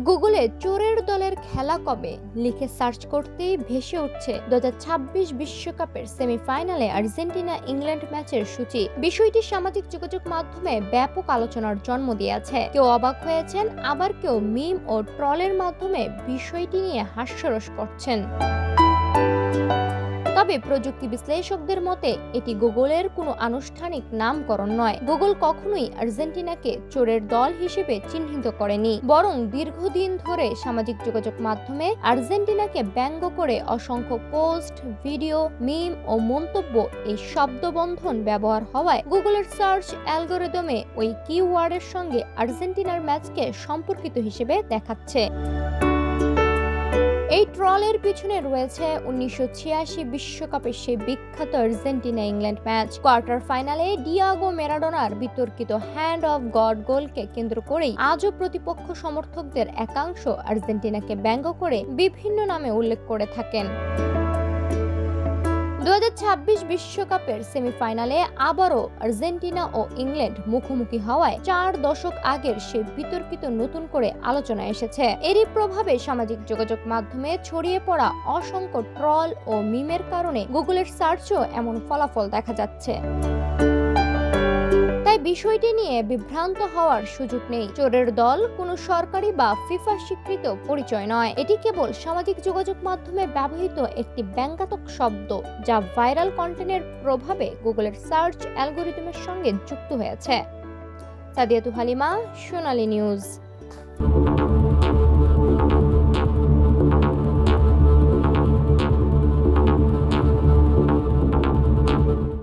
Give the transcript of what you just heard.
গুগলে চোরের দলের খেলা কবে লিখে সার্চ করতেই ভেসে উঠছে 2026 বিশ্বকাপের সেমিফাইনালে আর্জেন্টিনা ইংল্যান্ড ম্যাচের সূচি। বিষয়টি সামাজিক যোগাযোগ মাধ্যমে ব্যাপক আলোচনার জন্ম দিয়েছে। কেউ অবাক হয়েছেন, আবার কেউ মিম ও ট্রলের মাধ্যমে বিষয়টি নিয়ে হাস্যরস করছেন। তবে প্রযুক্তি বিশ্লেষকদের মতে এটি গুগলের কোনো আনুষ্ঠানিক নামকরণ নয়। গুগল কখনোই আর্জেন্টিনাকে চোরের দল হিসেবে চিহ্নিত করেনি, বরং দীর্ঘদিন ধরে সামাজিক যোগাযোগ মাধ্যমে আর্জেন্টিনাকে ব্যঙ্গ করে অসংখ্য পোস্ট, ভিডিও, মিম ও মন্তব্য এই শব্দবন্ধন ব্যবহার হওয়ায় গুগলের সার্চ অ্যালগরিদমে ওই কিওয়ার্ডের সঙ্গে আর্জেন্টিনার ম্যাচকে সম্পর্কিত হিসেবে দেখাচ্ছে। এই ট্রলের পিছনে রয়েছে 1986 বিশ্বকাপের সেই বিখ্যাত আর্জেন্টিনা ইংল্যান্ড ম্যাচ। কোয়ার্টার ফাইনালে ডিয়াগো ম্যারাডোনার বিতর্কিত হ্যান্ড অফ গড গোলকে কেন্দ্র করেই আজও প্রতিপক্ষ সমর্থকদের একাংশ আর্জেন্টিনাকে ব্যঙ্গ করে বিভিন্ন নামে উল্লেখ করে থাকেন। 2026 বিশ্বকাপের সেমিফাইনালে আবারও আর্জেন্টিনা ও ইংল্যান্ড মুখোমুখি হওয়ায় 4 দশক আগের সেই বিতর্কিত নতুন করে আলোচনা এসেছে। এরই প্রভাবে সামাজিক যোগাযোগ মাধ্যমে ছড়িয়ে পড়া অসংখ্য ট্রল ও মিমের কারণে গুগলের সার্চও এমন ফলাফল দেখা যাচ্ছে। তাই বিষয়টি নিয়ে বিভ্রান্ত হওয়ার সুযোগ নেই। চোরের দল কোনো সরকারি বা ফিফা স্বীকৃত পরিচয় নয়। এটি কেবল সামাজিক যোগাযোগ মাধ্যমে ব্যবহৃত একটি ব্যঙ্গাত্মক শব্দ, যা ভাইরাল কন্টেন্টের প্রভাবে গুগলের সার্চ অ্যালগরিদমের সঙ্গে যুক্ত হয়েছে। সাদিয়াতু হালিমা, সোনালী নিউজ।